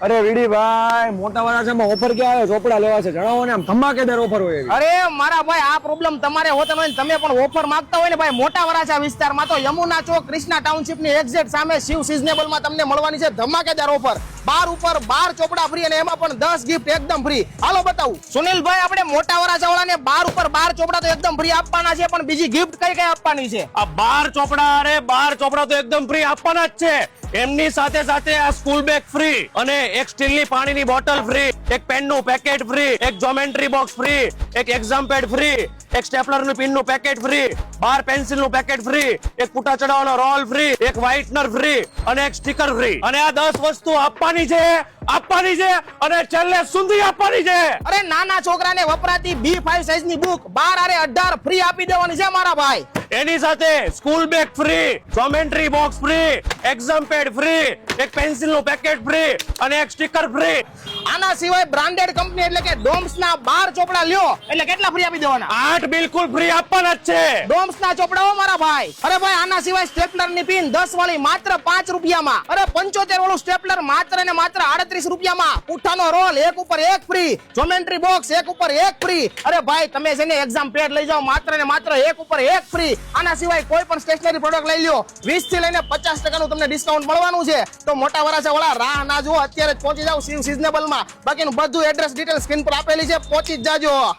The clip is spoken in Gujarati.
અરે વીડી ભાઈ, મોટા વરાછામાં ઓફર ક્યાં આવે? ચોપડા લેવા છે, જણાવો ને. આમ ધમાકેદાર ઓફર હોય એવી. અરે મારા ભાઈ, આ પ્રોબ્લેમ તમારે હોતો નથી. તમે પણ ઓફર માંગતા હોય ને ભાઈ, મોટા વરાછા વિસ્તારમાં તો યમુના ચોક કૃષ્ણા ટાઉનશીપ ની એક્ઝેક્ટ સામે શિવ સિઝનેબલ માં તમને મળવાની છે ધમાકેદાર ઓફર. 12 ઉપર 12 ચોપડા ફ્રી અને એમાં પણ 10 ગિફ્ટ એકદમ ફ્રી. હાલો બતાવું સુનિલભાઈ, આપણે મોટા વરાછા વાળાને 12 ઉપર 12 ચોપડા તો એકદમ ફ્રી આપવાના છે, પણ બીજી ગિફ્ટ કઈ કઈ આપવાની છે? આ 12 ચોપડા, અરે 12 ચોપડા તો એકદમ ફ્રી આપવાના જ છે. એમની સાથે સાથે આ સ્કૂલ બેગ ફ્રી અને એક સ્ટીલની પાણીની બોટલ ફ્રી, એક પેનનું પેકેટ ફ્રી, એક જ્યોમેટ્રી બોક્સ ફ્રી, એક એક્ઝામ પેડ ફ્રી, એક સ્ટેપલરનું પિનનું પેકેટ ફ્રી, 12 પેન્સિલનું પેકેટ ફ્રી, એક પૂટા ચડાવવાનો રોલ ફ્રી, એક વ્હાઇટનર ફ્રી અને એક સ્ટીકર ફ્રી. અને આ 10 વસ્તુ આપવાની છે અને છેલ્લે સુધી આપવાની છે. અરે નાના છોકરાને વપરાતી B5 સાઈઝની બુક 12 અને 18 ફ્રી આપી દેવાની છે મારા ભાઈ. એની સાથે school bag free, geometry box free, exam pad free, એક પેન્સિલનું પેકેટ ફ્રી અને એક સ્ટીકર ફ્રી. આના સિવાય બ્રાન્ડેડ કંપની એટલે કે ડોમ્સ ના 12 ચોપડા લ્યો એટલે કેટલા ફ્રી આપી દેવાના? 8 બિલકુલ ફ્રી આપવાના જ છે. ડોમ્સ ના ચોપડાઓ મારા ભાઈ. અરે ભાઈ, આના સિવાય સ્ટેપલર ની પિન 10 વાળી માત્ર 5 રૂપિયામાં. અરે 75 વાળું સ્ટેપલર માત્ર ને માત્ર 38 રૂપિયામાં. પુઠ્ઠાનો રોલ એક ઉપર એક ફ્રી, જ્યોમેટ્રી બોક્સ એક ઉપર એક ફ્રી. અરે ભાઈ, તમે છે ને એક્ઝામ પેડ લઈ જાઓ માત્ર ને માત્ર એક ઉપર એક ફ્રી. આના સિવાય કોઈ પણ સ્ટેશનરી પ્રોડક્ટ લઈ લ્યો 20 થી લઈને 50% નું તમને ડિસ્કાઉન્ટ મળવાનું છે. તો મોટા વરાછા વાળા રાહ ના જુઓ, અત્યારે જ પહોંચી જાઓ શિવ સિઝનેબલ માં. બાકીનું બધું એડ્રેસ ડિટેલ સ્ક્રીન પર આપેલી છે, પહોંચી જ જાજો.